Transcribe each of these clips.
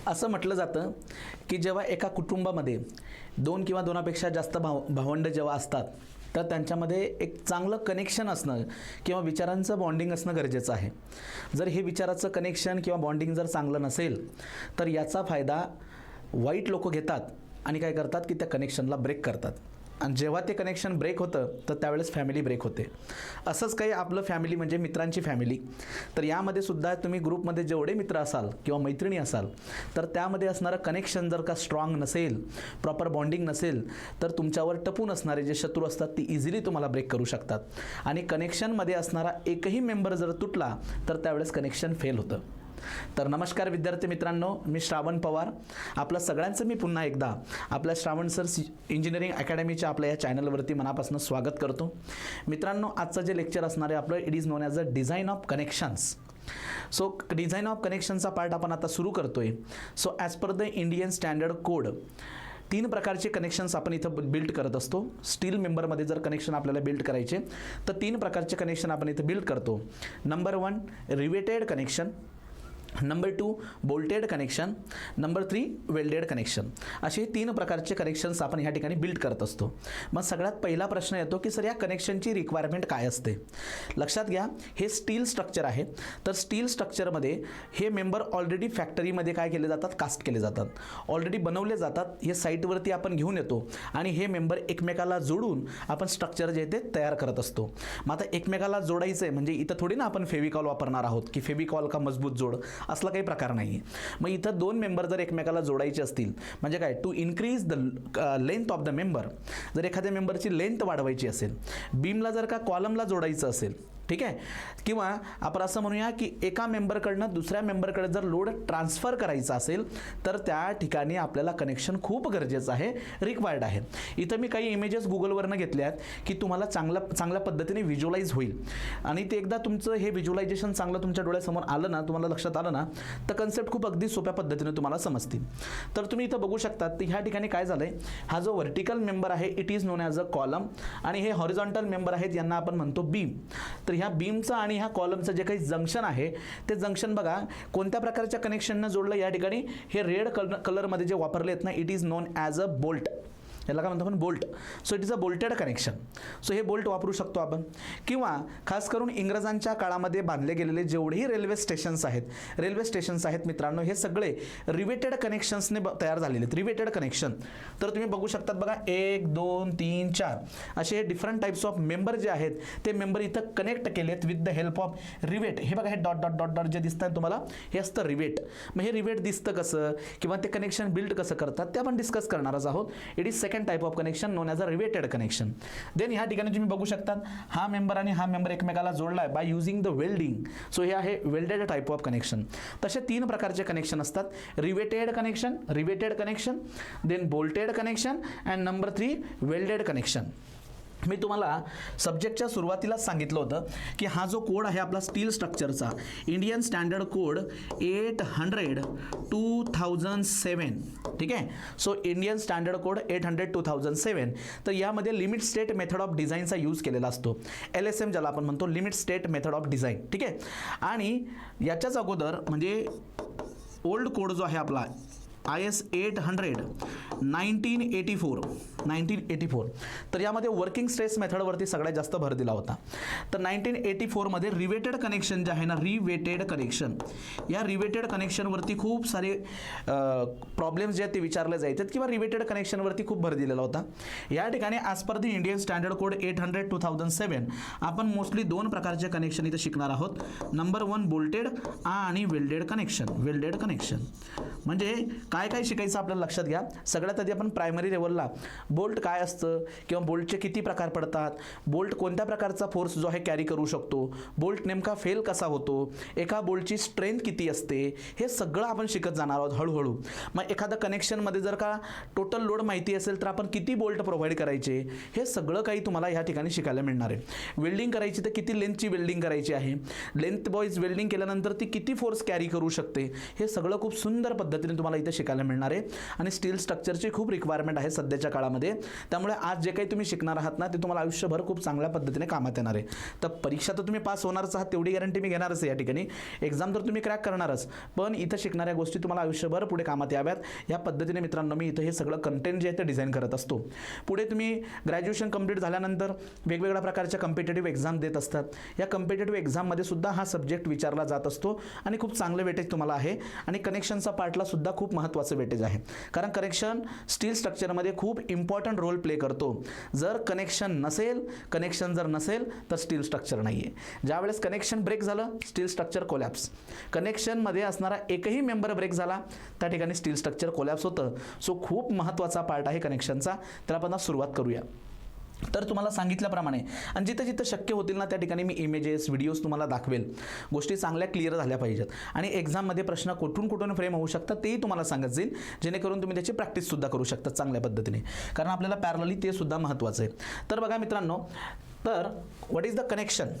असं म्हटलं जातं की जेव्हा एका कुटुंबामध्ये दोन किंवा दोनापेक्षा जास्त भावंड जेव्हा असतात तर त्यांच्यामध्ये एक चांगलं कनेक्शन असणं किंवा विचारांचं बॉन्डिंग असणं गरजेचं आहे. जर हे विचाराचं कनेक्शन किंवा बॉन्डिंग जर चांगलं नसेल तर याचा फायदा वाईट लोक घेतात आणि काय करतात की त्या कनेक्शनला ब्रेक करतात. आणि जेव्हा ते कनेक्शन ब्रेक होतं तर त्यावेळेस फॅमिली ब्रेक होते. असंच काही आपलं फॅमिली म्हणजे मित्रांची फॅमिली. तर यामध्ये सुद्धा तुम्ही ग्रुपमध्ये जेवढे मित्र असाल किंवा मैत्रिणी असाल तर त्यामध्ये असणारं कनेक्शन जर का स्ट्रॉंग नसेल, प्रॉपर बॉन्डिंग नसेल तर तुमच्यावर टपून असणारे जे शत्रू असतात ती इझिली तुम्हाला ब्रेक करू शकतात. आणि कनेक्शनमध्ये असणारा एकही मेंबर जर तुटला तर त्यावेळेस कनेक्शन फेल होतं. तर नमस्कार विद्यार्थी मित्रांनो, मी श्रावण पवार. आपलं सगळ्यांचं मी पुन्हा एकदा आपल्या श्रावण सर इंजिनिअरिंग अकॅडमीच्या आपल्या या चॅनलवरती मनापासून स्वागत करतो. मित्रांनो, आजचं जे लेक्चर असणार आहे आपलं it is known as a design of connections. So design of कनेक्शनचा पार्ट आपण आता सुरू करतोय. So as per the Indian standard code 3 प्रकारचे कनेक्शन्स आपण इथं बिल्ड करत असतो. स्टील मेंबरमध्ये जर कनेक्शन आपल्याला बिल्ड करायचे तर 3 प्रकारचे कनेक्शन आपण इथं बिल्ड करतो. Number 1 riveted connection, number 2 bolted connection, number 3 welded connection. असे 3 प्रकारचे कनेक्शन्स आपण ह्या ठिकाणी बिल्ड करत असतो. मग सगळ्यात पहिला प्रश्न येतो की सर या कनेक्शनची रिक्वायरमेंट काय असते. लक्षात घ्या, हे स्टील स्ट्रक्चर आहे. तर स्टील स्ट्रक्चरमध्ये हे मेंबर ऑलरेडी फॅक्टरीमध्ये काय केले जातात, कास्ट केले जातात, ऑलरेडी बनवले जातात. हे साईटवरती आपण घेऊन येतो आणि हे मेंबर एकमेकाला जोडून आपण स्ट्रक्चर जे ते तयार करत असतो. मग आता एकमेकाला जोडायचं आहे म्हणजे इथं थोडी ना आपण फेविकॉल वापरणार आहोत की फेविकॉल का मजबूत जोड, असला काही प्रकार नाही आहे. मग इथं 2 मेंबर जर एकमेकाला जोडायचे असतील म्हणजे काय, to increase the length of the member. जर एखाद्या मेंबरची लेंथ वाढवायची असेल, बीमला जर का कॉलमला जोडायचं असेल, ठीक आहे, किंवा आपण असं म्हणूया की एका मेंबरकडनं दुसऱ्या मेंबरकडे जर लोड ट्रान्सफर करायचा असेल तर त्या ठिकाणी आपल्याला कनेक्शन खूप गरजेचं आहे, रिक्वायर्ड आहे. इथं मी काही इमेजेस गुगलवरनं घेतल्या आहेत की तुम्हाला चांगल्या पद्धतीने व्हिज्युअलाइज होईल. आणि ते एकदा तुमचं हे व्हिज्युअलायझेशन चांगलं तुमच्या डोळ्यासमोर आलं ना, तुम्हाला लक्षात आलं ना, तर कन्सेप्ट खूप अगदी सोप्या पद्धतीने तुम्हाला समजतील. तर तुम्ही इथं बघू शकता की ह्या ठिकाणी काय झालंय, हा जो व्हर्टिकल मेंबर आहे it is known as a column आणि हे हॉरिझॉन्टल मेंबर आहेत यांना आपण म्हणतो बीम. तर ह्या बीमचं आणि ह्या कॉलमचं जे काही जंक्शन आहे ते जंक्शन बघा कोणत्या प्रकारच्या कनेक्शननं जोडलं. या ठिकाणी हे रेड कलरमध्ये जे वापरले आहेत ना, it is known as a bolt. याला काय म्हणतो आपण, bolt. So it is a bolted connection. So हे बोल्ट वापरू शकतो आपण. किंवा खास करून इंग्रजांच्या काळामध्ये बांधले गेलेले जेवढेही रेल्वे स्टेशन्स आहेत मित्रांनो, हे सगळे रिवेटेड कनेक्शन्सने तयार झालेले आहेत. रिवेटेड कनेक्शन तर तुम्ही बघू शकतात बघा, 1 2 3 4 असे हे डिफरंट टाईप्स ऑफ मेंबर जे आहेत ते मेंबर इथं कनेक्ट केलेत with the help of rivet. हे बघा, हे dot dot dot dot J दिसतात तुम्हाला हे असतं रिवेट. मग हे रिवेट दिसतं कसं किंवा ते कनेक्शन बिल्ड कसं करतात ते आपण डिस्कस करणारच आहोत. It is second type of connection known as a riveted connection. Then ह्या ठिकाणी तुम्ही बघू शकता हा मेंबर आणि हा मेंबर एकमेकाला जोडलाय by using the welding. So हे आहे वेल्डेड टाइप ऑफ कनेक्शन. तसे 3 प्रकारचे कनेक्शन असतात, riveted connection, then bolted connection and number 3 welded connection. मी तुम्हाला सब्जेक्टच्या सुरुवातीला सांगितलं होतं की हा जो कोड आहे आपला स्टील स्ट्रक्चरचा, इंडियन स्टँडर्ड कोड 800/2007, ठीक आहे. So Indian standard code 800/2007. तर यामध्ये limit state method of डिझाईनचा use केलेला असतो. LSM ज्याला आपण म्हणतो, limit state method of design, ठीक आहे. आणि याच्याच अगोदर म्हणजे ओल्ड कोड जो आहे आपला IS 800 1984, तर यामध्ये वर्किंग स्ट्रेस मेथडवरती सगळ्यात जास्त भर दिला होता. तर 1984 मध्ये रिवेटेड कनेक्शन जे आहे ना, रिवेटेड कनेक्शन, या रिवेटेड कनेक्शनवरती खूप सारे प्रॉब्लेम्स जे आहेत ते विचारले जायचे किंवा रिवेटेड कनेक्शनवरती खूप भर दिलेला होता. या ठिकाणी as per the Indian standard code 800/2007 आपण मोस्टली 2 प्रकारचे कनेक्शन इथे शिकणार आहोत. नंबर 1 बोल्टेड आणि वेल्डेड कनेक्शन. म्हणजे काय काय शिकायचं आपल्याला लक्षात घ्या. सगळ्यात आधी आपण प्रायमरी लेवलला बोल्ट काय असतं किंवा बोल्टचे किती प्रकार पडतात, बोल्ट कोणत्या प्रकारचा फोर्स जो आहे कॅरी करू शकतो, बोल्ट नेमका फेल कसा होतो, एका बोल्टची स्ट्रेंथ किती असते, हे सगळं आपण शिकत जाणार आहोत हळूहळू. मग एखादा कनेक्शनमध्ये जर का टोटल लोड माहिती असेल तर आपण किती बोल्ट प्रोव्हाइड करायचे, हे सगळं काही तुम्हाला ह्या ठिकाणी शिकायला मिळणार आहे. वेल्डिंग करायची तर किती लेंथची वेल्डिंग करायची आहे, लेंथ वाईज वेल्डिंग केल्यानंतर ती किती फोर्स कॅरी करू शकते, हे सगळं खूप सुंदर पद्धतीने तुम्हाला इथे शिकायला मिळणार आहे आणि स्टील स्ट्रक्चरची खूप रिक्वायरमेंट आहे सध्याच्या काळामध्ये. त्यामुळे आज जे काही तुम्ही शिकणार आहात ना ते तुम्हाला आयुष्यभर खूप चांगल्या पद्धतीने कामात येणार आहे. तर परीक्षा तर तुम्ही पास होणारच आहात तेवढी गॅरंटी मी घेणारच आहे या ठिकाणी. एक्झाम तर तुम्ही क्रॅक करणारच, पण इथं शिकणाऱ्या गोष्टी तुम्हाला आयुष्यभर पुढे कामात याव्यात या पद्धतीने मित्रांनो मी इथं हे सगळं कंटेंट जे आहे ते डिझाईन करत असतो. पुढे तुम्ही ग्रॅज्युएशन कंप्लीट झाल्यानंतर वेगवेगळ्या प्रकारच्या कॉम्पिटेटिव्ह एक्झाम देत असतात. या कॉम्पिटेटिव्ह एक्झाममध्ये सुद्धा हा सब्जेक्ट विचारला जात असतो आणि खूप चांगलं वेटेज तुम्हाला आहे. आणि कनेक्शनचा पार्टला सुद्धा खूप महत्त्वाचं वेटेज आहे, कारण कनेक्शन स्टील स्ट्रक्चरमध्ये खूप इम्पॉर्टंट रोल प्ले करतो. जर कनेक्शन जर नसेल तर स्टील स्ट्रक्चर नाही आहे. ज्यावेळेस कनेक्शन ब्रेक झालं स्टील स्ट्रक्चर कोलॅप्स. कनेक्शनमध्ये असणारा एकही मेंबर ब्रेक झाला त्या ठिकाणी स्टील स्ट्रक्चर कोलॅप्स होतं. सो खूप महत्त्वाचा पार्ट आहे कनेक्शनचा. तर आपण सुरुवात करूया. तर तुम्हाला सांगितल्याप्रमाणे आणि जिथं जिथं शक्य होतील ना त्या ठिकाणी मी इमेजेस व्हिडिओज तुम्हाला दाखवेल. गोष्टी चांगल्या क्लिअर झाल्या पाहिजेत आणि एक्झाममध्ये प्रश्न कुठून फ्रेम होऊ शकतात तेही तुम्हाला सांगत जाईल, जेणेकरून तुम्ही त्याची प्रॅक्टिससुद्धा करू शकता चांगल्या पद्धतीने, कारण आपल्याला पॅरलली ते सुद्धा महत्त्वाचं आहे. तर बघा मित्रांनो, तर what is the connection?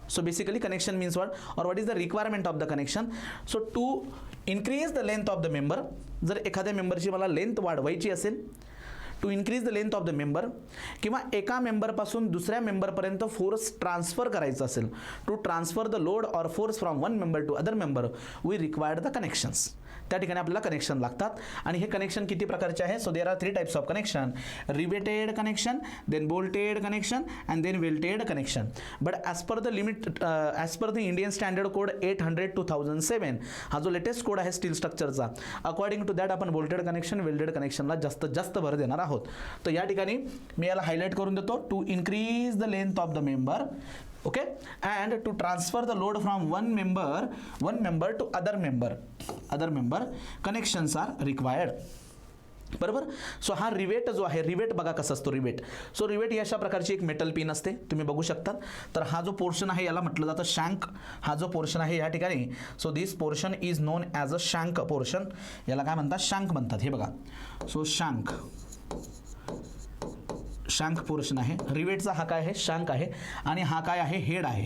So basically connection means what, or what is the requirement of the connection? So to increase the length of the member, जर एखाद्या मेंबरची मला लेंथ वाढवायची असेल, to increase the length of the member, किंवा एका मेंबरपासून दुसऱ्या मेंबरपर्यंत फोर्स ट्रान्सफर करायचा असेल, to transfer the load or force from one member to other member, we required the connections. त्या ठिकाणी आपल्याला कनेक्शन लागतात. आणि हे कनेक्शन किती प्रकारचे आहे? So there are 3 types of connection: riveted connection, then bolted connection and then welded connection. But as per the limit, as per the Indian standard code 800/2007, हा जो लेटेस्ट कोड आहे स्टील स्ट्रक्चरचा, अकॉर्डिंग टू दॅट आपण bolted connection welded कनेक्शनला जास्तीत जास्त भर देणार आहोत. तर या ठिकाणी मी याला हायलाईट करून देतो: to increase the length of the member, okay, and to transfer the load from one member to other member connections are required. बरोबर. सो हा रिवेट जो आहे, रिवेट बघा कसं असतो रिवेट. सो रिवेट ही अशा प्रकारची एक मेटल पिन असते, तुम्ही बघू शकता. तर हा जो पोर्शन आहे याला म्हटलं जातं शँक. हा जो पोर्शन आहे या ठिकाणी, so this portion is known as a shank portion. याला काय म्हणतात? शँक म्हणतात. हे बघा, सो शँक पोर्शन आहे. रिवेटचा हा काय आहे? शँक आहे. आणि हा काय आहे? हेड आहे.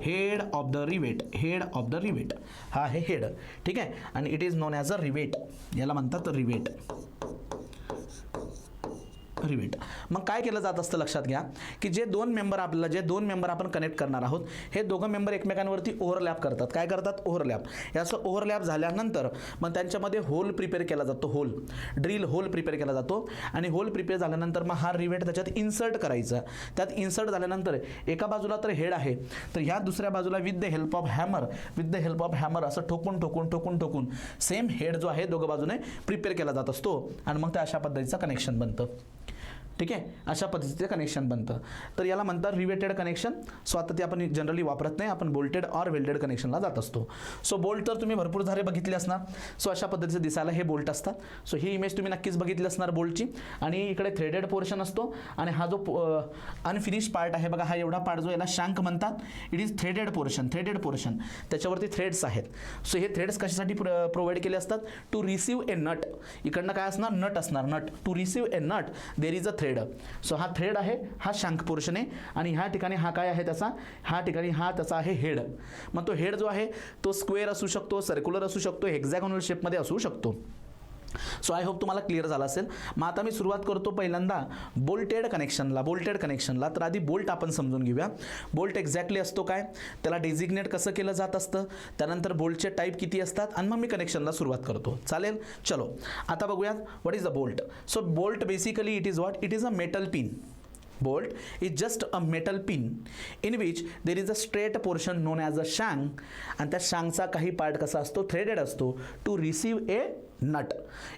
हेड ऑफ द रिवेट, हा आहे हेड. ठीक आहे. आणि it is known as a rivet. याला म्हणतात रिवेट. मग काय केलं जात असतं लक्षात घ्या, की जे दोन मेंबर आपण कनेक्ट करणार आहोत, हे दोघं मेंबर एकमेकांवरती ओव्हरलॅप करतात. काय करतात? ओव्हरलॅप. याचं ओव्हरलॅप झाल्यानंतर मग त्यांच्यामध्ये होल प्रिपेअर केला जातो, ड्रिल होल प्रिपेअर केला जातो. आणि होल प्रिपेअर झाल्यानंतर मग हा रिवेट त्याच्यात इन्सर्ट करायचा. त्यात इन्सर्ट झाल्यानंतर एका बाजूला तर हेड आहे, तर ह्या दुसऱ्या बाजूला with the help of hammer असं ठोकून सेम हेड जो आहे दोघं बाजूने प्रिपेअर केला जात असतो. आणि मग त्या अशा पद्धतीचं कनेक्शन बनतं. ठीक आहे, अशा पद्धतीचे कनेक्शन बनतं. तर याला म्हणतात रिवेटेड कनेक्शन. सो आता ते आपण जनरली वापरत नाही, आपण बोल्टेड ऑर वेल्डेड कनेक्शनला जात असतो. सो बोल्ट तर तुम्ही भरपूर झाले बघितले असणार. सो अशा पद्धतीचे दिसायला हे बोल्ट असतात. सो ही इमेज तुम्ही नक्कीच बघितली असणार बोल्टची. आणि इकडे थ्रेडेड पोर्शन असतो आणि हा जो अनफिनिश पार्ट आहे बघा, हा एवढा पार्ट जो याला शँक म्हणतात. It is threaded portion. त्याच्यावरती थ्रेड्स आहेत. सो हे थ्रेड्स कशासाठी प्रोव्हाइड केले असतात? To receive a nut. इकडनं काय असणार? नट असणार. Nut to receive a nut there is a thread. So हा थ्रेड आहे, हा शँक पोर्शन आहे. आणि ह्या ठिकाणी हा काय आहे त्याचा? ह्या ठिकाणी हा त्याचा आहे हेड. मग तो हेड जो आहे तो स्क्वेअर असू शकतो, सर्क्युलर असू शकतो, हेक्झॅगोनल शेपमध्ये असू शकतो. सो आय होप तुम्हाला क्लिअर झालं असेल. मग आता मी सुरुवात करतो पहिल्यांदा बोल्टेड कनेक्शनला. तर आधी बोल्ट आपण समजून घेऊया. बोल्ट एक्झॅक्टली असतो काय, त्याला डेझिग्नेट कसं केलं जात असतं, त्यानंतर बोल्टचे टाईप किती असतात, आणि मग मी कनेक्शनला सुरुवात करतो. चालेल, चलो आता बघूयात what is the bolt. So bolt basically it is what? It is a metal pin. Bolt is just a metal pin in which there is a straight portion known as a shank, आणि त्या शँकचा काही part कसा असतो? Threaded असतो. To receive a nut.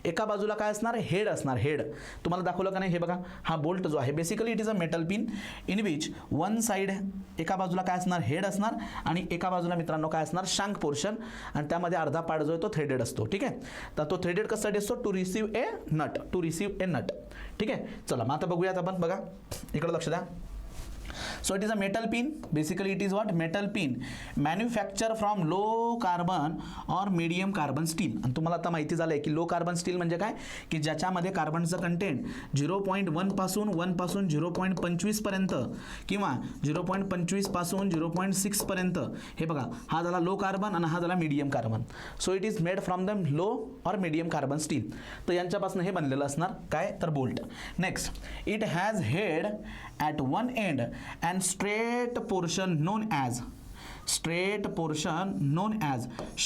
एका बाजूला काय असणार? हेड असणार. हेड तुम्हाला दाखवलं का नाही? हे बघा, हा बोल्ट जो आहे basically it is a metal pin in which one side, एका बाजूला काय असणार? हेड असणार. आणि एका बाजूला मित्रांनो काय असणार? शँक पोर्शन. आणि त्यामध्ये अर्धा पार्ट जो आहे तो थ्रेडेड असतो. ठीक आहे. तर तो थ्रेडेड कशासाठी असतो? To receive a nut. ठीक आहे. चला मग आता बघूयात आपण. बघा इकडे लक्ष द्या. So it is a metal pin. Basically it is what? Metal pin manufacture from low carbon or medium carbon steel. आणि तुम्हाला आता माहिती झालंय की लो कार्बन स्टील म्हणजे काय, की ज्याच्यामध्ये कार्बनचं कंटेंट 0.1 पासून 0.25 पर्यंत किंवा 0.25 पासून 0.6 पर्यंत, हे बघा हा झाला लो कार्बन आणि हा झाला medium carbon. So it is made from the low और मीडियम कार्बन स्टील. तर यांच्यापासून हे बनलेलं असणार काय, तर bolt. Next, it has head at one end and straight portion known as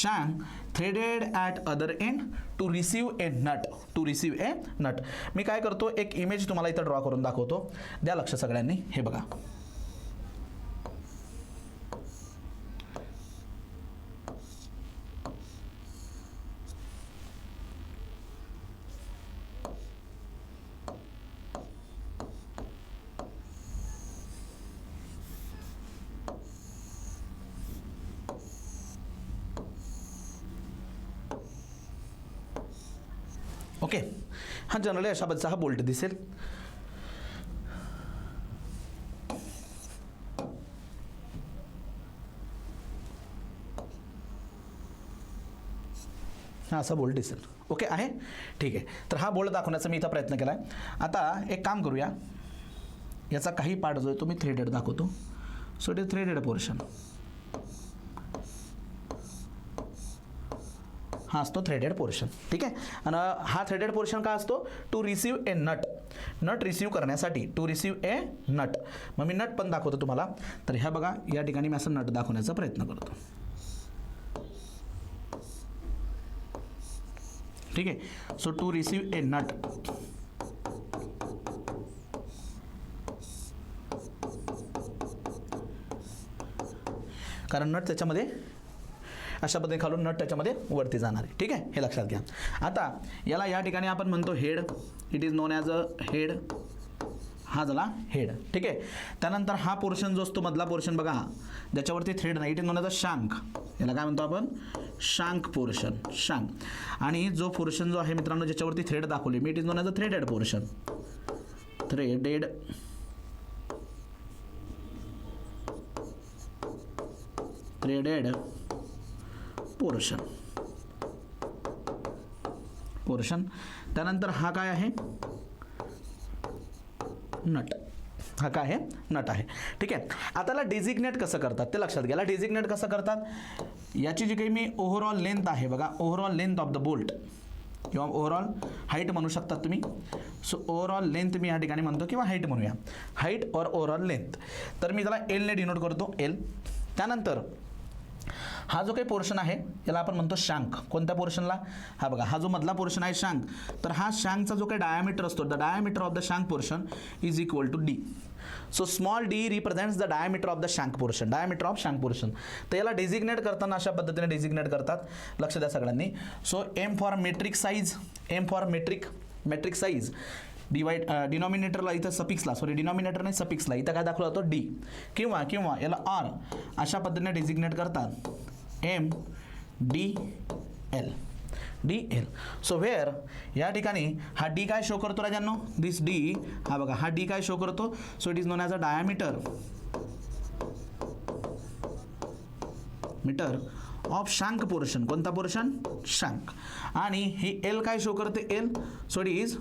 shank threaded at other end to receive a nut. मी काय करतो, एक इमेज तुम्हाला इथं ड्रॉ करून दाखवतो, द्या लक्ष सगळ्यांनी. हे बघा, ओके. हा जनरली अशा पद्धतीचा हा बोल्ट दिसेल. हा असा बोल्ट दिसेल. ओके आहे, ठीक आहे. तर हा बोल्ट दाखवण्याचा मी इथं प्रयत्न केला आहे. आता एक काम करूया, याचा काही पार्ट जो आहे तो मी थ्रेडेड दाखवतो. So it is threaded portion. हा असतो थ्रेडेड पोर्शन, ठीक आहे. आणि हा थ्रेडेड पोर्शन का असतो, to receive a nut receive करण्यासाठी, टू रिसीव ए नट. मग मी नट पण दाखवतो तुम्हाला. तर ह्या बघा, या ठिकाणी मी असं नट दाखवण्याचा प्रयत्न करतो, ठीक आहे. So to receive a nut, कारण नट त्याच्यामध्ये अशा पद्धतीने खालून नट त्याच्यामध्ये वरती जाणार आहे, ठीक आहे. हे लक्षात घ्या. आता याला या ठिकाणी आपण म्हणतो head. It is known as a head. हा झाला हेड, ठीक आहे. त्यानंतर हा पोर्शन जो असतो मधला पोर्शन बघा, ज्याच्यावरती थ्रेड नाही, it is known as a shank. याला काय म्हणतो आपण, शांक पोर्शन, शांक. आणि जो पोर्शन जो आहे मित्रांनो ज्याच्यावरती थ्रेड दाखवले मी, it is known as a threaded portion. Threaded portion. त्यानंतर हा काय आहे, नट. हा काय आहे, नट आहे, ठीक आहे. आता याला डिझिग्नेट कसं करतात ते लक्षात घ्या. डिझिग्नेट कसं करतात, याची जी काही मी ओव्हरऑल लेंथ आहे बघा, overall length of the bolt किंवा ओव्हरऑल हाईट म्हणू शकतात तुम्ही. सो ओव्हरऑल लेंथ मी या ठिकाणी म्हणतो किंवा हाईट म्हणूया, हाईट और ओव्हरऑल लेंथ. तर मी त्याला एलने डिनोट करतो, एल. त्यानंतर हा जो काही पोर्शन आहे याला आपण म्हणतो शांक. कोणत्या पोर्शनला, हा बघा, हा जो मधला पोर्शन आहे शांक. तर हा शांकचा जो काही डायमीटर असतो, the diameter of the shank portion is equal to D. So small D represents the diameter of the shank portion, diameter of shank portion. तर याला डेझिग्नेट करताना अशा पद्धतीने डेझिग्नेट करतात, लक्ष द्या सगळ्यांनी. So M for metric size, M for metric size, डिनॉमिनेटरला इथं सपिक्सला, सॉरी डिनॉमिनेटर नाही सपिक्सला, इथं काय दाखवला जातो, डी. किंवा याला आर अशा पद्धतीने डेझिग्नेट करतात, M D L. So where या ठिकाणी हा डी काय शो करतो राजांनो, दिस डी. हा बघा, हा डी काय शो करतो, so it is known as a diameter of shank portion. कोणता पोर्शन, शांक. आणि ही एल काय शो करते, L. So it is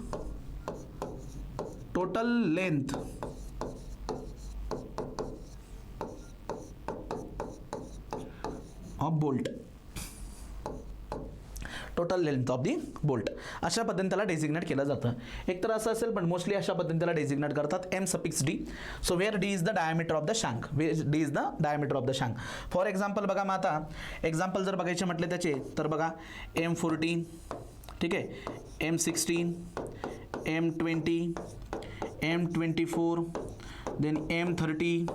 total length of bolt, total length of the bolt. अशा पद्धतीने त्याला डेझिग्नेट केलं जातं. एक तर असं असेल, पण मोस्टली अशा पद्धतीने त्याला डेझिग्नेट करतात, M suffix D. So where D is the diameter of the shank, D is the diameter of the shank. For example बघा, मग आता एक्झाम्पल जर बघायचे म्हटले त्याचे, तर बघा M14, ठीक आहे, M16, M20, M24, then M30,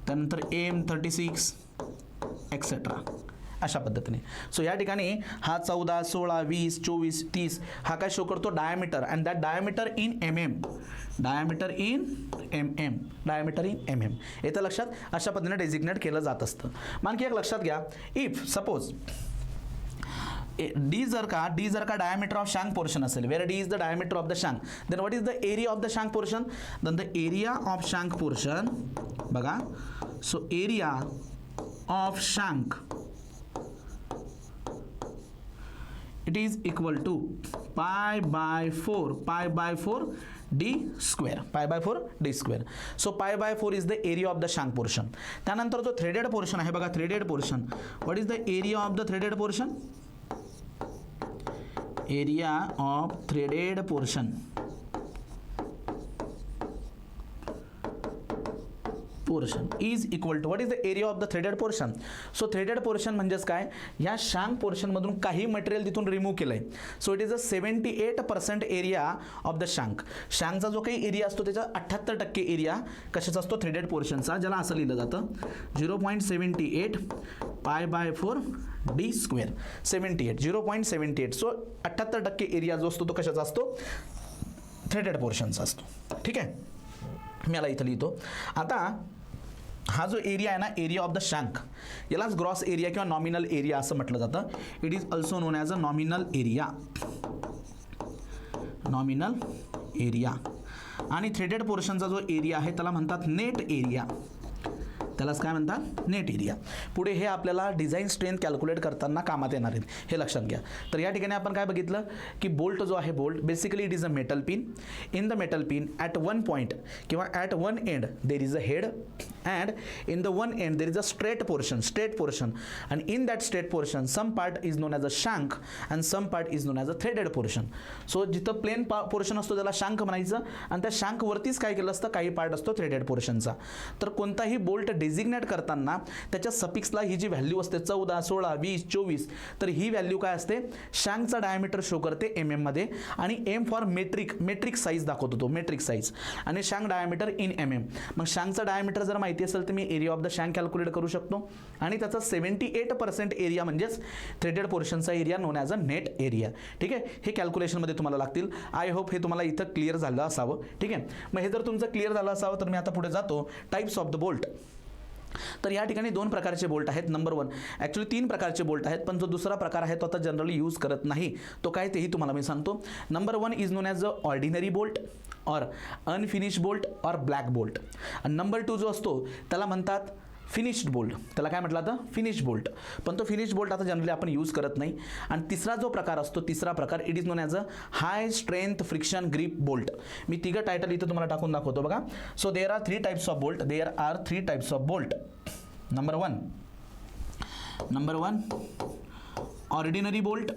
त्यानंतर M36 एक्सेट्रा, अशा पद्धतीने. सो या ठिकाणी हा 14, 16, 20, 24, 30 हा काय शो करतो, diameter. And that diameter in MM, diameter in MM. येतं लक्षात, अशा पद्धतीने डेझिग्नेट केलं जात असतं. आणखी एक लक्षात घ्या, इफ सपोज डी जर का डायमीटर ऑफ शँक पोर्शन असेल, where D is the diameter of the shank, then what is the area of the shank portion, then the area of shank portion बघा, so area of shank it is equal to pi by 4 d square, pi by 4 d square. So pi by 4 is the area of the shank portion. त्यानंतर जो threaded portion आहे बघा, threaded portion, what is the area of the threaded portion? Area of threaded portion is equal to what is the area of the threaded portion. So threaded portion म्हणजेच काय, या शँक portion मधून काही material तिथून remove केलंय. So it is a 78% area of the shank. शँकचा जो काही एरिया असतो त्याचा 78% एरिया कशाचा असतो, थ्रेडेड पोर्शनचा, ज्याला असं लिहिलं जातं 0.78 pi by 4 D square. 0.78. So 78% area जो असतो तो कशाचा असतो, थ्रेडेड पोर्शनचा असतो. ठीक आहे, मी याला इथं लिहितो. आता हा जो एरिया आहे ना, एरिया ऑफ द शँक, यालाच ग्रॉस एरिया किंवा नॉमिनल एरिया असं म्हटलं जातं. It is also non as a nominal area. Nominal area. आणि थ्रेडेड पोर्शनचा जो एरिया आहे त्याला म्हणतात नेट एरिया. त्यालाच काय म्हणतात, नेट एरिया. पुढे हे आपल्याला डिझाईन स्ट्रेंथ कॅल्क्युलेट करताना कामात येणार आहेत, हे लक्षात घ्या. तर या ठिकाणी आपण काय बघितलं की बोल्ट जो आहे, bolt basically it is a metal pin. In the metal pin at one point किंवा at one end there is a head and in the one end there is a straight portion and in that straight portion some part is known as a shank and some part is known as a threaded portion. So जिथं plain portion असतो त्याला शँक म्हणायचं आणि त्या शँक वरतीच काय केलं असतं, काही पार्ट असतो थ्रेडेड पोर्शनचा. तर कोणताही बोल्ट डेझिग्नेट करताना त्याच्या सफिक्सला ही जी व्हॅल्यू असते 14, 16, 20, 24, तर ही व्हॅल्यू काय असते, शँकचा डायमीटर शो करते mm मध्ये आणि एम फॉर मेट्रिक साईज दाखवतो तो, मेट्रिक साईज, आणि शँक डायमीटर इन mm. मग शँकचा डायमीटर जर माहिती असेल तर मी area of the shank calculate करू शकतो आणि त्याचा 78% एरिया म्हणजेच थ्रेडेड पोर्शनचा area known as a net area. ठीक आहे, हे कॅल्क्युलेशनमध्ये तुम्हाला लागतील. आय होप हे तुम्हाला इथं क्लिअर झालं असावं. ठीक आहे, मग हे जर तुमचं क्लिअर झालं असावं तर मी आता पुढे जातो टाइप्स ऑफ द बोल्ट. तर या ठिकाणी 2 प्रकारचे बोल्ट आहेत. नंबर 1, ॲक्च्युली 3 प्रकारचे बोल्ट आहेत, पण जो दुसरा प्रकार आहे तो आता जनरली यूज करत नाही. तो काय तेही तुम्हाला मी सांगतो. Number 1 is known as a ordinary bolt और अनफिनिश बोल्ट और ब्लॅक बोल्ट. आणि नंबर 2 जो असतो त्याला म्हणतात फिनिश्ड बोल्ट. त्याला काय म्हटलं आता, फिनिश बोल्ट. पण तो फिनिश बोल्ट आता जनरली आपण यूज करत नाही. आणि तिसरा जो प्रकार असतो, तिसरा प्रकार, it is known as a high strength friction grip bolt. मी तिघं टायटल इथं तुम्हाला टाकून दाखवतो बघा. So there are 3 types of bolt. There are 3 types of bolt. Number 1 ordinary bolt.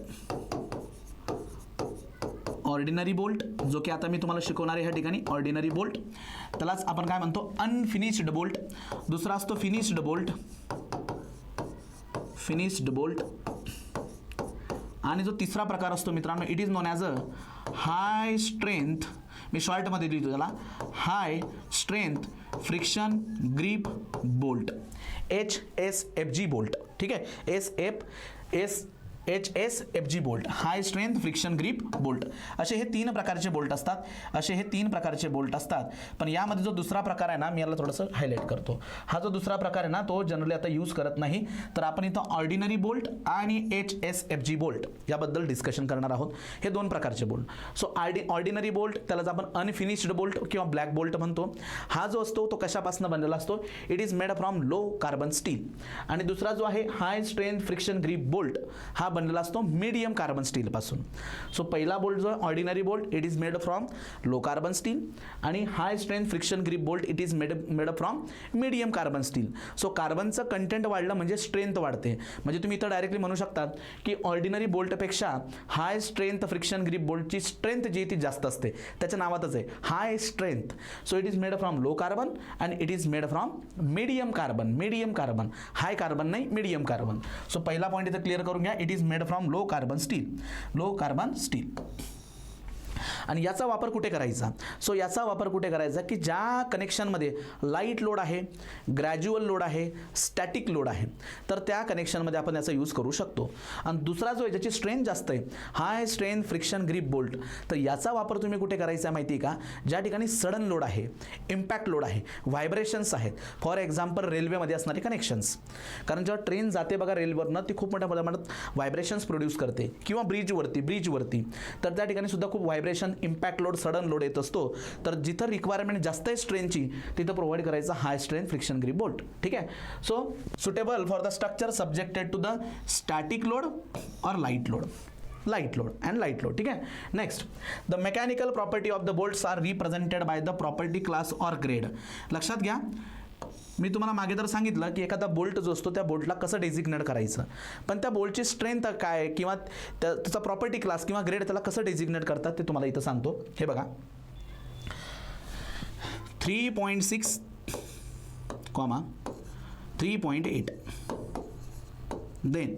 Ordinary bolt जो की आता मी तुम्हाला शिकवणार आहे ह्या ठिकाणी, ऑर्डिनरी बोल्ट. त्यालाच आपण काय म्हणतो, अनफिनिश्ड बोल्ट. दुसरा असतो फिनिश्ड बोल्ट. आणि जो तिसरा प्रकार असतो मित्रांनो, it is known as a high strength, मी शॉर्टमध्ये लिहितो त्याला, high strength friction grip bolt, HSFG bolt. ठीक आहे, HSFG bolt, high strength friction grip bolt. असे हे 3 प्रकारचे बोल्ट असतात. पण यामध्ये जो दुसरा प्रकार आहे ना, मी याला थोडंसं हायलाईट करतो. हा जो दुसरा प्रकार आहे ना, तो जनरली आता यूज करत नाही. तर आपण इथं ऑर्डिनरी बोल्ट आणि HSFG बोल्ट याबद्दल डिस्कशन करणार आहोत. हे 2 प्रकारचे बोल्ट. सो ऑर्डिनरी बोल्ट त्यालाच आपण अनफिनिश्ड बोल्ट किंवा ब्लॅक बोल्ट म्हणतो. हा जो असतो तो कशापासून बनलेला असतो, it is made from low carbon steel. आणि दुसरा जो आहे high strength friction grip bolt, हा बनलेला असतो मीडियम कार्बन स्टील पासून. सो पहिला बोल्ट जो ordinary bolt, it is made from low carbon steel, आणि high strength friction grip bolt it is made from medium carbon steel. So कार्बनचं content वाढलं म्हणजे स्ट्रेंथ वाढते. म्हणजे तुम्ही इथं डायरेक्टली म्हणू शकतात की ऑर्डिनरी बोल्टपेक्षा हाय स्ट्रेंथ फ्रिक्शन ग्रिप बोल्टची स्ट्रेंथ जी ती जास्त असते. त्याच्या नावातच आहे high strength. So it is made from low carbon and it is made from medium carbon. High carbon नाही, मीडियम कार्बन. सो पहिला पॉईंट इथं क्लिअर करून घ्या, it is made from low carbon steel. आणि याचा वापर कुठे करायचा? सो याचा वापर कुठे करायचा की ज्या कनेक्शनमध्ये लाईट लोड आहे, ग्रॅज्युअल लोड आहे, स्टॅटिक लोड आहे, तर त्या कनेक्शनमध्ये आपण याचा यूज करू शकतो. आणि दुसरा जो आहे ज्याची स्ट्रेंथ जास्त आहे, high strength friction grip bolt, तर याचा वापर तुम्ही कुठे करायचा आहे माहिती आहे का? ज्या ठिकाणी सडन लोड आहे, इम्पॅक्ट लोड आहे, व्हायब्रेशन्स आहेत, फॉर एक्झाम्पल रेल्वेमध्ये असणारे कनेक्शन्स. कारण जेव्हा ट्रेन जाते बघा रेल्वेवरनं, ती खूप मोठ्या प्रमाणात व्हायब्रेशन्स प्रोड्यूस करते, किंवा ब्रिजवरती, तर त्या ठिकाणी सुद्धा खूप vibration, impact load, sudden load येत असतो. तर जिथं रिक्वायरमेंट जास्त आहे स्ट्रेनची, तिथं प्रोव्हाइड करायचा high strength friction grip bolt. ठीक आहे. So suitable for the structure subjected to the static load or light load. Light load. ठीक आहे. Next, the mechanical property of the bolts are represented by the property class or grade. लक्षात घ्या, मी तुम्हाला मागे तर सांगितलं की एखादा बोल्ट जो असतो त्या बोल्टला कसं डेझिग्नेट करायचं, पण त्या बोल्टची स्ट्रेंथ काय किंवा त्याचा प्रॉपर्टी क्लास किंवा ग्रेड त्याला कसं डेझिग्नेट करतात ते तुम्हाला इथं सांगतो. हे बघा, 3.6, 3.8, देन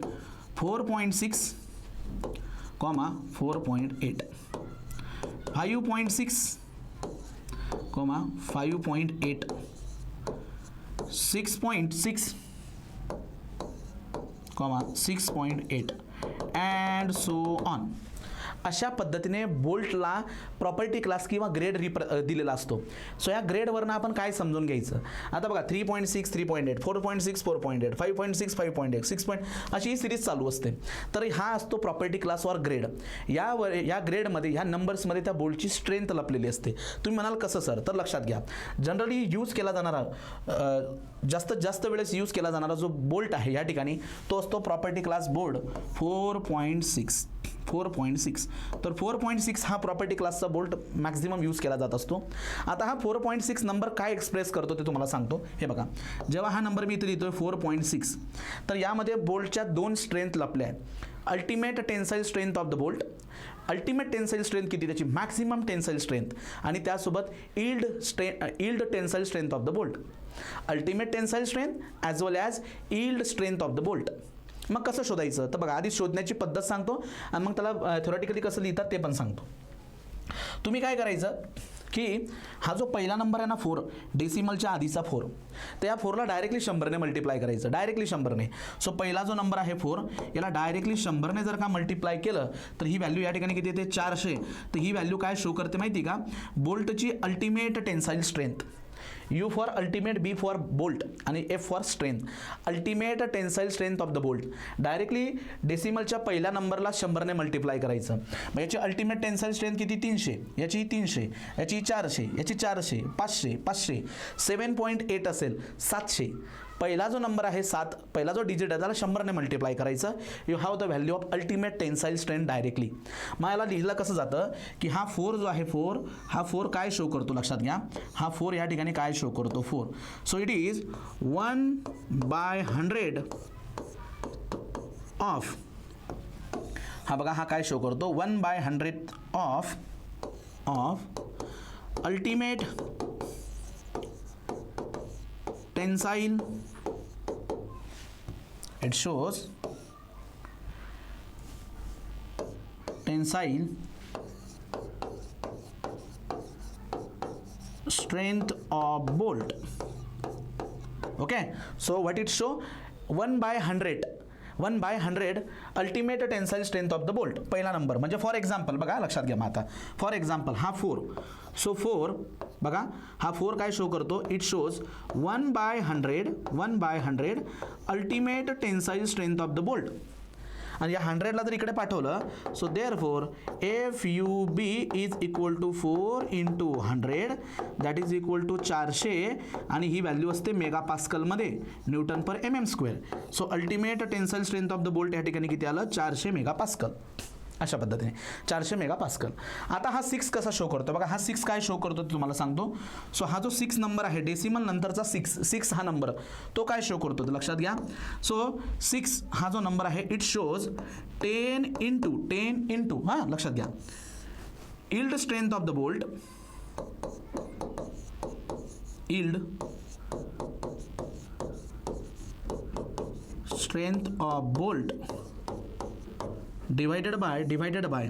4.6, 4.8, 5.6, 5.8, 6.6, 6.8 and so on. अशा पद्धतीने बोल्टला प्रॉपर्टी क्लास किंवा ग्रेड दिलेला असतो. सो या ग्रेडवरनं आपण काय समजून घ्यायचं? आता बघा 3.6, 3.8, 4.6, 4.8, 5.6, 5.8, 6. अशी ही सिरीज चालू असते. तर हा असतो प्रॉपर्टी क्लास और ग्रेड. या ग्रेडमध्ये, ह्या नंबर्समध्ये त्या बोल्टची स्ट्रेंथ लपलेली असते. तुम्ही म्हणाल कसं सर? तर लक्षात घ्या, जनरली यूज केला जाणारा, जास्तीत जास्त वेळेस यूज केला जाणारा जो बोल्ट आहे या ठिकाणी, तो असतो प्रॉपर्टी क्लास बोल्ट 4.6. तर 4.6 हा प्रॉपर्टी क्लासचा बोल्ट मॅक्झिमम यूज केला जात असतो. आता हा 4.6 नंबर काय एक्सप्रेस करतो ते तुम्हाला सांगतो. हे बघा, जेव्हा हा नंबर मी इथे लिहितोय 4.6, तर यामध्ये बोल्टच्या दोन स्ट्रेंथ लपल्या आहेत. Ultimate tensile strength of the bolt, ultimate tensile strength किती त्याची, मॅक्सिमम टेन्साईल स्ट्रेंथ, आणि त्यासोबत yield tensile strength of the bolt. Ultimate tensile strength as well as yield strength of the bolt. मग कसं शोधायचं? तर बघा, आधी शोधण्याची पद्धत सांगतो आणि मग त्याला थेरॉटिकली कसं लिहितात ते पण सांगतो. तुम्ही काय करायचं की हा जो पहिला नंबर आहे ना 4, डेसिमलच्या आधीचा 4, तर या 4ला डायरेक्टली 100ने मल्टिप्लाय करायचं, डायरेक्टली 100ने. सो पहिला जो नंबर आहे 4, याला डायरेक्टली 100ने जर का मल्टिप्लाय केलं तर ही व्हॅल्यू या ठिकाणी किती येते? 400. तर ही व्हॅल्यू काय शो करते माहिती का? बोल्टची ultimate tensile strength. U for ultimate, B for bolt आणि F for strength. Ultimate tensile strength of the bolt directly डेसिमलच्या पहिल्या नंबरला 100ने मल्टिप्लाय करायचं. मग याची अल्टिमेट टेन्साईल स्ट्रेंथ किती? 300, याची 300, याची 400, याची 400, 500, 500, 7.8 असेल 700. पहिला जो नंबर आहे 7, पहिला जो डिजिट आहे त्याला 100ने मल्टिप्लाय करायचं. You have the value of ultimate tensile strength directly. मग याला लिहिलं कसं जातं की हा 4 जो आहे 4, हा 4 काय शो करतो? लक्षात घ्या, हा 4 या ठिकाणी काय शो करतो? 4. सो इट इज 1/100 ऑफ, हा बघा, हा काय शो करतो? 1/100 of ultimate tensile. It shows tensile strength of bolt. Okay, so what it show? 1/100 ultimate tensile strength of the bolt. पहिला नंबर म्हणजे फॉर एक्झाम्पल बघा, लक्षात घ्या. मग आता फॉर एक्झाम्पल हा 4, सो 4 बघा, हा 4 काय शो करतो? It shows 1/100 ultimate tensile strength of the bolt. आणि या 100ला जर इकडे पाठवलं, so therefore FUB is equal to 4 × 100, that is equal to 400, आणि ही व्हॅल्यू असते मेगा पास्कलमध्ये, newton per mm². So ultimate tensile strength of the bolt या ठिकाणी किती आलं? 400 मेगा पास्कल. अशा पद्धतीने 400 मेगा पास्कल. आता हा 6 कसा शो करतो? बघा, हा 6 काय शो करतो ते तुम्हाला सांगतो. सो हा जो 6 नंबर आहे, डेसिमल नंतरचा 6 हा नंबर, तो काय शो करतो ते लक्षात घ्या. सो 6 हा जो नंबर आहे, इट शोज 10 × हां, लक्षात घ्या, yield strength of the bolt, yield strength of bolt divided by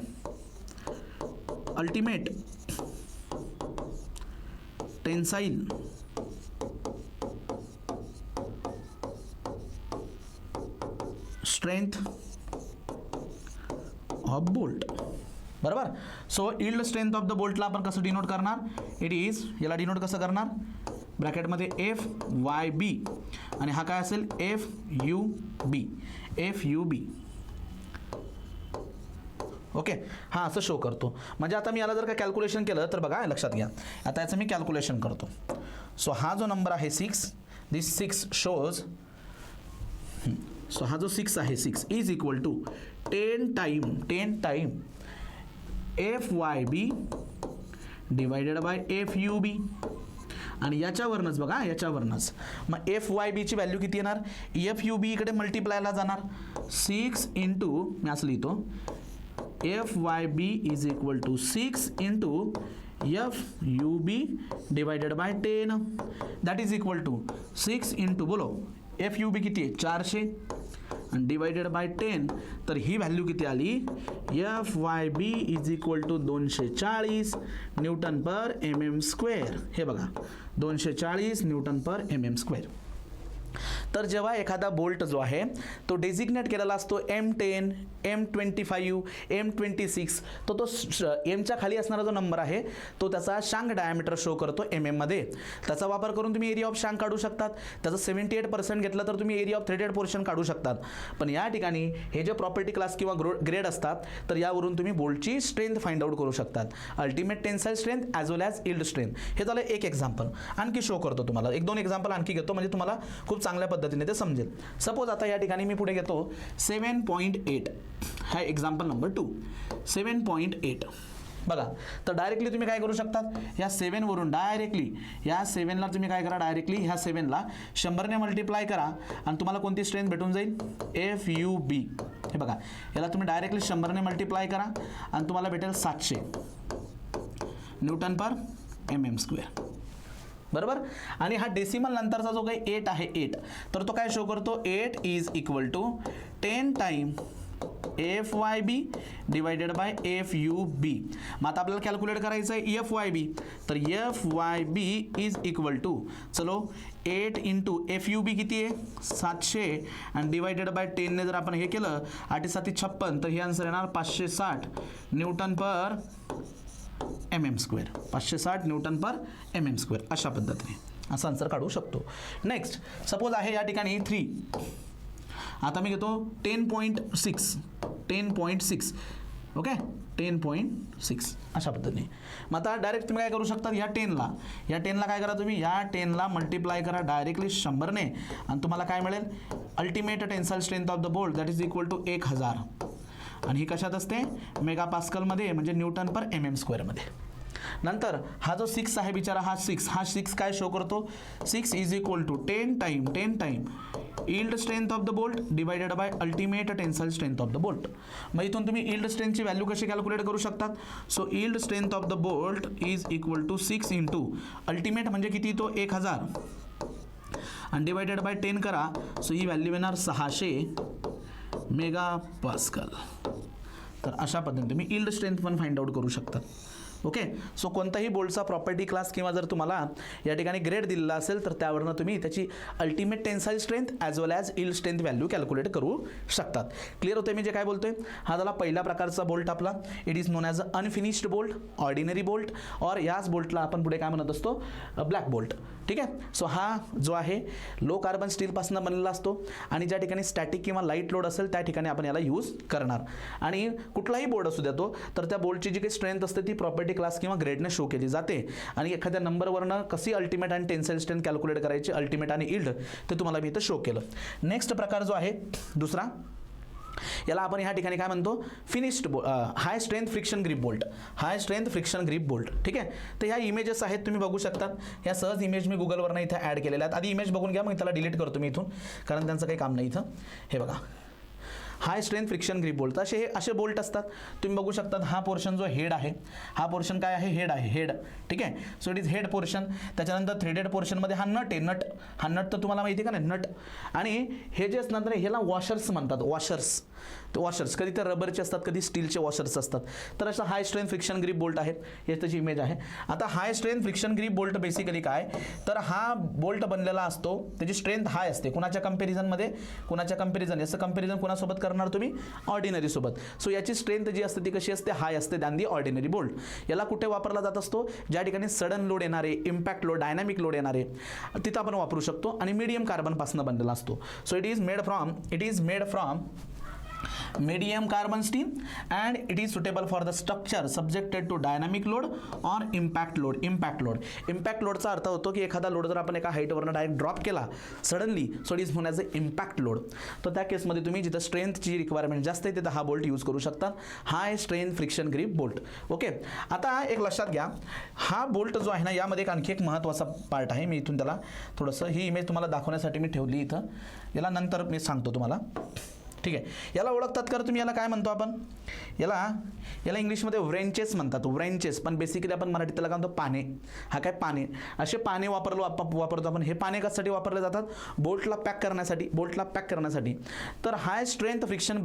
ultimate tensile strength of bolt, बरोबर. So yield strength of the बोल्टला आपण कसं डिनोट करणार, इट इज, याला डिनोट कसं करणार, ब्रॅकेटमध्ये एफ वाय बी आणि हा काय असेल एफ यू बी, एफ यू बी. ओके, हां असं शो करतो. म्हणजे आता मी याला जर का कॅल्क्युलेशन केलं तर बघा लक्षात घ्या, आता याचं मी कॅल्क्युलेशन करतो. सो हा जो नंबर आहे 6, दिस 6 शोज, सो हा जो 6 आहे 6 is equal to 10 time F Y B divided by F U B. आणि याच्यावरनंच बघा, याच्यावरनंच मग एफ वाय बीची व्हॅल्यू किती येणार, एफ यू बी इकडे मल्टिप्लायला जाणार 6 इंटू, मी असं लिहितो F Y B is equal to 6 into F U B divided by 10, that is equal to 6 into, बोलो एफ यू बी किती आहे 400 आणि डिवायडेड बाय 10, तर ही व्हॅल्यू किती आली, F Y B is equal to 240 newton per M M square. हे बघा 240 newton per M M square. तर जेव्हा एखादा बोल्ट जो आहे तो डेझिग्नेट केलेला असतो M10, M25, M26, तो एमच्या खाली असणारा जो नंबर आहे तो त्याचा शांक डायमीटर शो करतो MM मध्ये. त्याचा वापर करून तुम्ही एरिया ऑफ शांक काढू शकतात. त्याचं 78% घेतलं तर तुम्ही एरिया ऑफ थ्रेडेड पोर्शन काढू शकतात. पण या ठिकाणी हे जे प्रॉपर्टी क्लास किंवा ग्रेड असतात तर यावरून तुम्ही बोल्टची स्ट्रेंथ फाइंड आउट करू शकतात, ultimate tensile strength as well as yield strength. हे झालं एक एक्झाम्पल. आणखी शो करतो तुम्हाला, 1-2 एक्झाम्पल आणखी घेतो म्हणजे तुम्हाला खूप चांगल्या पद्धतीने ते समजेल. सपोज आता या ठिकाणी मी पुढे घेतो 7.8, हा एक्झाम्पल नंबर 2. 7.8 बघा, तर डायरेक्टली तुम्ही काय करू शकतात, ह्या 7 वरून डायरेक्टली या 7ला तुम्ही काय करा, डायरेक्टली ह्या 7ला 100ने मल्टिप्लाय करा आणि तुम्हाला कोणती स्ट्रेंथ भेटून जाईल, एफ यू बी. हे बघा, याला तुम्ही डायरेक्टली 100ने मल्टिप्लाय करा आणि तुम्हाला भेटेल 700 Newton per M M square, बरोबर. आणि हा डेसिमल नंतरचा जो काही 8 आहे 8, तर तो काय शो करतो, 8 is equal to 10 time F Y B divided by F U B. मग आता आपल्याला कॅल्क्युलेट करायचं आहे एफ वाय बी, तर F Y B is equal to, चलो 8 इंटू एफ यू बी किती आहे 700 आणि डिवायडेड बाय 10ने जर आपण हे केलं 8×7 = 56, तर हे आन्सर येणार 560 Newton per M M square, 560 Newton per M M square. अशा पद्धतीने असा आन्सर काढू शकतो. नेक्स्ट सपोज आहे या ठिकाणी 3, आता मी घेतो 10.6, ओके 10.6 अशा पद्धतीने. मग आता डायरेक्ट तुम्ही काय करू शकता, या 10ला काय करा, तुम्ही या 10ला मल्टिप्लाय करा डायरेक्टली 100ने आणि तुम्हाला काय मिळेल, ultimate tensile strength of the bolt that is equal to 1000. आणि ही कशात असते, मेगा पास्कलमध्ये, म्हणजे न्यूटन पर एम एम स्क्वेअरमध्ये. नंतर हा जो 6 आहे बिचारा, हा 6 काय शो करतो, 6 is equal to 10 time yield strength of the bolt divided by ultimate tensile strength of the bolt. मग इथून तुम्ही इल्ड स्ट्रेंथची व्हॅल्यू कशी कॅल्क्युलेट करू शकतात. So yield strength of the bolt is equal to 6 into ultimate म्हणजे किती, तो 1000 आणि डिवायडेड बाय 10 करा. सो ही व्हॅल्यू येणार 600 मेगा पास्कल. तर अशा पद्धतीने तुम्ही इल्ड स्ट्रेंथ पण फाइंड आउट करू शकता. ओके, सो कोणताही बोल्टचा प्रॉपर्टी क्लास किंवा जर तुम्हाला या ठिकाणी ग्रेड दिलेला असेल तर त्यावरनं तुम्ही त्याची ultimate tensile strength as well as yield strength value calculate करू शकतात. क्लिअर होते मी जे काय बोलतोय. हा झाला पहिल्या प्रकारचा बोल्ट आपला, it is known as a unfinished bolt, ordinary bolt, और याच बोल्टला आपण पुढे काय म्हणत असतो, ब्लॅक बोल्ट. ठीक आहे. सो हा जो आहे लो कार्बन स्टीलपासून बनलेला असतो आणि ज्या ठिकाणी स्टॅटिक किंवा लाईट लोड असेल त्या ठिकाणी आपण याला यूज करणार. आणि कुठलाही बोर्ड असू देतो तर त्या बोल्टची जी काही स्ट्रेंथ असते ती प्रॉपर्टी क्लास किंवा ग्रेडने शो केली जाते आणि एखाद्या नंबरवरनं कशी अल्टिमेट आणि टेन्साईल स्ट्रेंथ कॅल्क्युलेट करायची, अल्टिमेट आणि इल्ड, ते तुम्हाला मी इथं शो केलं. नेक्स्ट प्रकार जो आहे दुसरा, याला आपण ह्या ठिकाणी काय म्हणतो, फिनिश्ड हाय strength friction grip bolt, high strength friction grip bolt. ठीक आहे. तर ह्या इमेजेस आहेत, तुम्ही बघू शकता. ह्या सहज इमेज मी गुगलवरनं इथं ॲड केलेल्या आहेत. आधी इमेज बघून घ्या, मग त्याला डिलीट करतो मी इथून, कारण त्यांचं काही काम नाही इथं. हे बघा, हाय स्ट्रेंथ फ्रिक्शन ग्रिप बोल्ट, असे बोल्ट असतात. तुम्ही बघू शकता हा पोर्शन जो हेड आहे, हा पोर्शन काय आहे, हेड आहे, हेड. ठीक आहे. So it is head portion. त्याच्यानंतर थ्रेडेड पोर्शनमध्ये हा नट आहे, हा नट तर तुम्हाला माहिती आहे का नाही, नट. आणि हे जे असणार ह्याला वॉशर्स म्हणतात, वॉशर्स. ते वॉशर्स कधी तर रबरचे असतात, कधी स्टीलचे वॉशर्स असतात. तर असा हाय स्ट्रेंथ फ्रिक्शन ग्रीप बोल्ट आहे, हे त्याची इमेज आहे. आता हाय strength friction grip bolt basically काय, तर हा बोल्ट बनलेला असतो, त्याची स्ट्रेंथ हाय असते. कुणाच्या कंपॅरिझनमध्ये, कुणाच्या कंपॅरिझन, याचं कंपॅरिझन कुणासोबत करणार तुम्ही, ऑर्डिनरी सोबत. सो याची स्ट्रेंथ जी असते ती कशी असते, हाय असते दॅन दी ऑर्डिनरी बोल्ट. याला कुठे वापरला जात असतो, ज्या ठिकाणी सडन लोड येणारे, इम्पॅक्ट लोड, डायनामिक लोड येणारे, तिथं आपण वापरू शकतो. आणि मीडियम कार्बनपासून बनलेला असतो. So it is made from medium carbon steel and it is suitable for the structure subjected to dynamic load or impact load चा अर्थ होतो की एखादा लोड जर आपण एका हाईटवरनं डायरेक्ट ड्रॉप केला suddenly, so it is known as a impact load. तर त्या केसमध्ये तुम्ही जिथं स्ट्रेंथची रिक्वायरमेंट जास्त आहे तिथं हा बोल्ट यूज करू शकता, हाय strength friction grip bolt. Okay, आता एक लक्षात घ्या, हा बोल्ट जो आहे ना, यामध्ये एक आणखी एक महत्त्वाचा पार्ट आहे. मी इथून त्याला थोडंसं ही इमेज तुम्हाला दाखवण्यासाठी मी ठेवली इथं, याला नंतर मी सांगतो तुम्हाला. ठीक आहे, याला ओळखतात का तुम्ही, याला काय म्हणतो आपण, याला इंग्लिशमध्ये व्रेंचेस म्हणतात, व्रेंचेस. पण बेसिकली आपण मराठीत त्याला काय म्हणतो, पाने. हा काय पाने, असे पाने वापरतो आपण. हे पाने कशासाठी वापरले जातात, बोल्टला पॅक करण्यासाठी. तर हाय स्ट्रेंथ फ्रिक्शन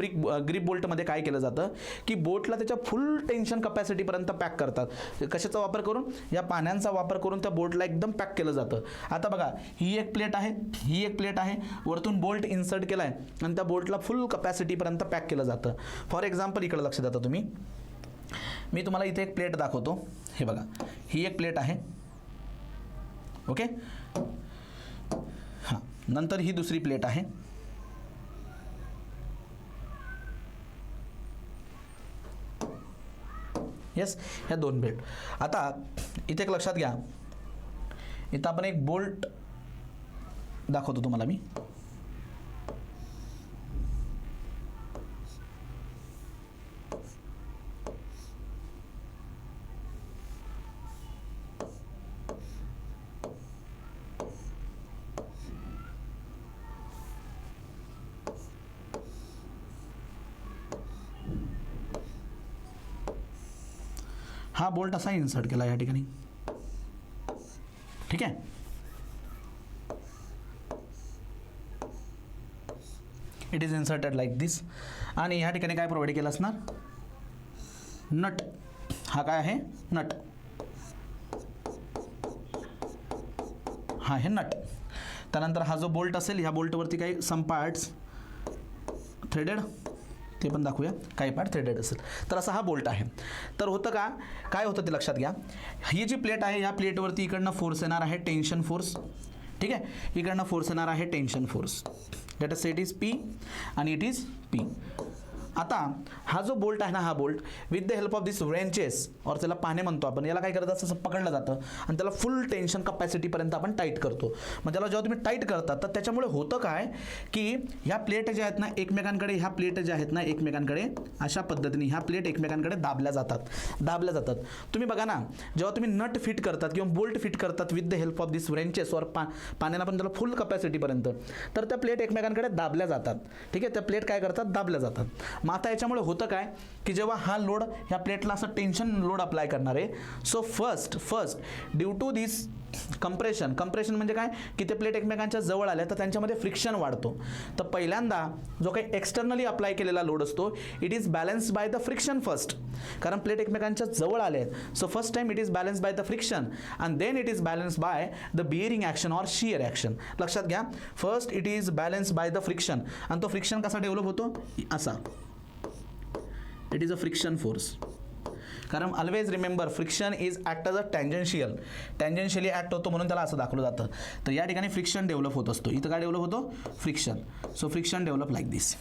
ग्रीप बोल्टमध्ये काय केलं जातं की बोल्टला त्याच्या फुल टेन्शन कपॅसिटीपर्यंत पॅक करतात. कशाचा वापर करून, या पाण्यांचा वापर करून त्या बोल्टला एकदम पॅक केलं जातं. आता बघा, ही एक प्लेट आहे, वरतून बोल्ट इन्सर्ट केला आहे आणि त्या बोल्टला फुल कपॅसिटीपर्यंत पॅक केलं जातं. फॉर एक्झाम्पल इकडे लक्ष द्या तुम्ही, मी तुम्हाला इथे एक प्लेट दाखवतो. हे बघा, ही एक प्लेट आहे. ओके, हां, नंतर ही दुसरी प्लेट आहे. येस, ह्या दोन प्लेट. आता इथे एक लक्षात घ्या, इथं आपण एक बोल्ट दाखवतो तुम्हाला मी. हा बोल्ट असा इन्सर्ट केला या ठिकाणी. ठीक आहे, इट इज इन्सर्टेड लाईक दिस. आणि ह्या ठिकाणी काय प्रोव्हाइड केलं असणार, नट. हा काय आहे, नट. हा आहे नट. त्यानंतर हा जो बोल्ट असेल, ह्या बोल्टवरती काही सम पार्ट्स थ्रेडेड, ते पण दाखवूया, काही पार्ट थ्रेडेड असेल. तर असा हा बोल्ट आहे. तर होतं का, काय होतं ते लक्षात घ्या. ही जी प्लेट आहे, या प्लेटवरती इकडनं फोर्स येणार आहे, टेन्शन फोर्स. ठीक आहे, इकडनं फोर्स येणार आहे, tension force. Let us say it is P आणि इट इज पी. आता हा जो बोल्ट आहे ना, हा bolt with the help of this wrenches, और त्याला पाने म्हणतो आपण, याला काय करतात, असं पकडलं जातं आणि त्याला फुल टेन्शन कपॅसिटीपर्यंत आपण टाईट करतो. मग त्याला जेव्हा तुम्ही टाईट करता तर त्याच्यामुळे होतं काय की ह्या प्लेट ज्या आहेत ना एकमेकांकडे, ह्या प्लेट ज्या आहेत ना एकमेकांकडे अशा पद्धतीने ह्या प्लेट एकमेकांकडे दाबल्या जातात. तुम्ही बघा ना, जेव्हा तुम्ही नट फिट करतात किंवा बोल्ट फिट करतात with the help of this wrenches और पाण्याला पण त्याला फुल कपॅसिटीपर्यंत, तर त्या प्लेट एकमेकांकडे दाबल्या जातात. ठीक आहे, त्या प्लेट काय करतात, दाबल्या जातात. मग आता याच्यामुळे होतं काय की जेव्हा हा लोड ह्या प्लेटला असं टेन्शन लोड अप्लाय करणार आहे, so first due to this compression म्हणजे काय की ते प्लेट एकमेकांच्या जवळ आल्या तर त्यांच्यामध्ये फ्रिक्शन वाढतो. तर पहिल्यांदा जो काही एक्सटर्नली अप्लाय केलेला लोड असतो, it is balanced by the friction first, कारण प्लेट एकमेकांच्या जवळ आले आहेत. So first time it is balanced by the friction and then it is balanced by the bearing action or shear action. लक्षात घ्या, first it is balanced by the friction, आणि तो friction कसा डेव्हलप होतो, असा. It is a friction force, कारण always remember friction is act as a टँजन्शियली act होतो, म्हणून त्याला असं दाखवलं जातं. तर या ठिकाणी फ्रिक्शन डेव्हलप होत असतो. इथं काय डेव्हलप होतो, friction. So friction develop like this.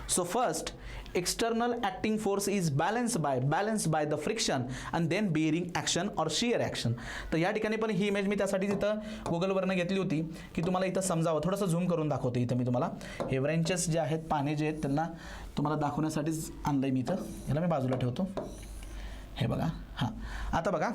So first, external acting force is balanced by the friction and then bearing action or shear action. तर या ठिकाणी पण ही इमेज मी त्यासाठी तिथं गुगलवरनं घेतली होती की तुम्हाला इथं समजावं. थोडंसं झूम करून दाखवतो इथं मी तुम्हाला. हे व्रेंचेस जे आहेत, पाने जे आहेत, त्यांना तुम्हाला दाखवण्यासाठीच आणलंय मी इथं. याला मी बाजूला ठेवतो. हे बघा, हां आता बघा,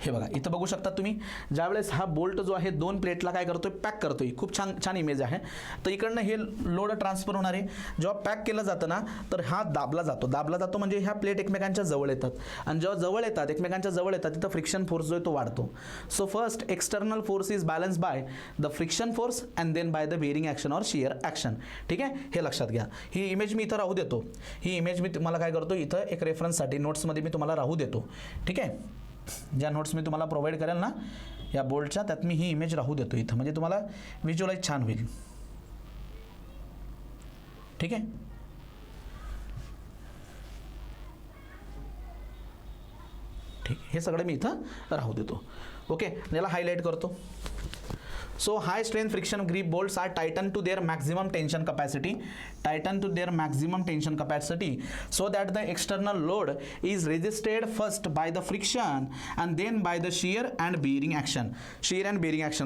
हे बघा इथं बघू शकता तुम्ही, ज्यावेळेस हा बोल्ट जो आहे दोन प्लेटला काय करतोय, पॅक करतोय. खूप छान छान इमेज आहे. तर इकडनं हे लोड ट्रान्सफर होणार आहे. जेव्हा पॅक केलं जातं ना, तर हा दाबला जातो म्हणजे ह्या प्लेट एकमेकांच्या जवळ येतात, आणि जेव्हा जवळ येतात, एकमेकांच्या जवळ येतात, तिथं फ्रिक्शन फोर्स जो आहे तो वाढतो. So first external force is balance by the friction force and then by the bearing action or shear action. ठीक आहे, हे लक्षात घ्या. ही इमेज मी इथं राहू देतो. ही इमेज मी तुम्हाला काय करतो, इथं एक रेफरन्ससाठी नोट्समध्ये मी तुम्हाला राहू देतो. ठीक आहे, ज्या नोट्स मी तुम्हाला प्रोव्हाइड करेल ना या बोल्टच्या, त्यात मी ही इमेज राहू देतो इथं, म्हणजे तुम्हाला व्हिज्युअलाइज छान होईल. ठीक आहे, ठीक, हे सगळं मी इथं राहू देतो. ओके, याला हायलाइट करतो. So high strength friction grip bolts are tightened to their maximum tension capacity, so that the external load is resisted first by the friction and then by the shear and bearing action.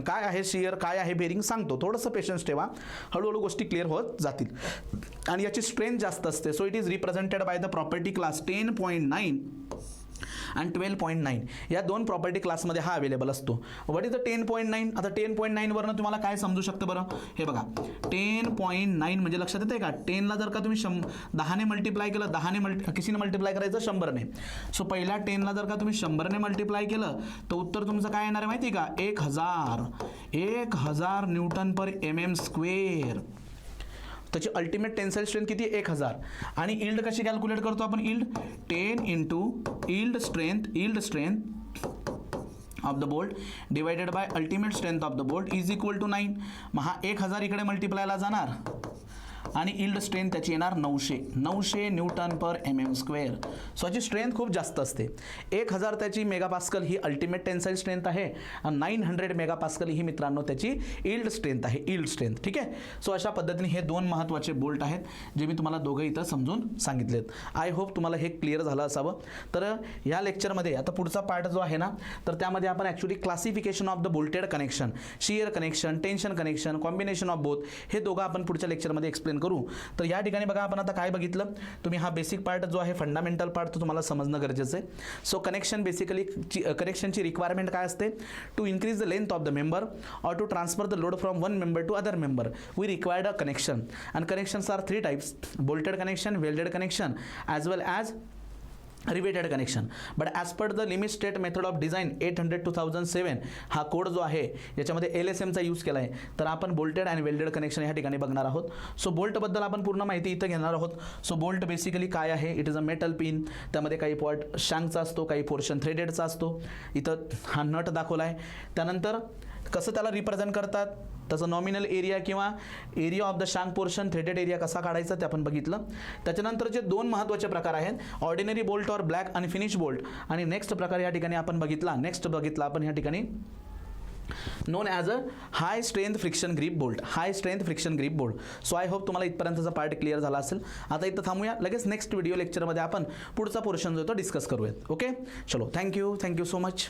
काय आहे shear, काय आहे bearing सांगतो. थोडंसं patience ठेवा, हळूहळू गोष्टी clear होत जातील. आणि याची स्ट्रेंथ जास्त असते. So it is represented by the property class 10.9 and 12.9 या दोन प्रॉपर्टी क्लासमध्ये हा अवेलेबल असतो. What is the 10.9? आता 10.9 वरनं तुम्हाला काय समजू शकतं बरं, हे बघा 10.9 म्हणजे लक्षात येते का, 10ला जर का तुम्ही 10ने मल्टिप्लाय केलं, 10ने किसीने मल्टिप्लाय करायचं 100ने. सो पहिल्या 10ला जर का तुम्ही 100ने मल्टिप्लाय केलं तर उत्तर तुमचं काय येणार आहे माहिती आहे का, 1000 न्यूटन पर mm². त्याची अल्टिमेट टेन्साईल स्ट्रेंथ किती, 1000. आणि यील्ड कशी कॅल्क्युलेट करतो आपण, yield 10 into yield strength of the bolt divided by ultimate strength of the bolt is equal to 9. मग हा 1000 इकडे मल्टिप्लायला जाणार आणि यील्ड स्ट्रेंथ त्याची येणार 900 न्यूटन पर mm². सो याची स्ट्रेंथ खूप जास्त असते. 1000 त्याची मेगापास्कल ही अल्टिमेट टेन्साईल स्ट्रेंथ आहे, आणि 900 मेगापास्कल ही मित्रांनो त्याची यील्ड स्ट्रेंथ आहे, यील्ड स्ट्रेंथ. ठीक आहे, सो अशा पद्धतीने हे दोन महत्त्वाचे बोल्ट आहेत जे मी तुम्हाला दोघं इथं समजून सांगितलेत. आय होप तुम्हाला हे क्लिअर झालं असावं. तर ह्या लेक्चरमध्ये आता पुढचा पार्ट जो आहे ना, तर त्यामध्ये आपण actually classification of the bolted connection, shear connection, tension connection, combination of both, हे दोघं आपण पुढच्या लेक्चरमध्ये एक्सप्लेन करू. तर या ठिकाणी बघा आपण आता काय बघितलं, तुम्ही हा बेसिक पार्ट जो आहे फंडामेंटल पार्ट तो तुम्हाला समजणं गरजेचं आहे. सो कनेक्शन बेसिकली कनेक्शनची रिक्वायरमेंट काय असते, to increase the length of the member और to transfer the load from one member to other member we required a connection. And connections are 3 types, bolted connection, welded connection as well as riveted connection. But as per the limit state method of design 800/2007 हा code जो आहे याच्यामध्ये LSMचा use केला आहे. तर आपण bolted आणि welded connection ह्या ठिकाणी बघणार आहोत. सो बोल्टबद्दल आपण पूर्ण माहिती इथं घेणार आहोत. सो बोल्ट बेसिकली काय आहे, it is a metal pin, त्यामध्ये काही पॉर्ट शँकचा असतो, काही पोर्शन थ्रेडेडचा असतो. इथं हा नट दाखवला आहे. त्यानंतर कसं त्याला रिप्रेझेंट करतात, त्याचं नॉमिनल एरिया किंवा area of the shank portion, threaded area कसा काढायचा ते आपण बघितलं. त्याच्यानंतर जे दोन महत्त्वाचे प्रकार आहेत, ऑर्डिनरी बोल्ट और ब्लॅक आणि फिनिश बोल्ट, आणि नेक्स्ट प्रकार या ठिकाणी आपण बघितला आपण या ठिकाणी non as a high strength friction grip bolt. So I hope तुम्हाला इथपर्यंतचा पार्ट क्लिअर झाला असेल. आता इथं थांबूया, लगेच नेक्स्ट व्हिडिओ लेक्चरमध्ये आपण पुढचा पोर्शन जो तो डिस्कस करूयात. ओके, चलो, थँक्यू सो मच.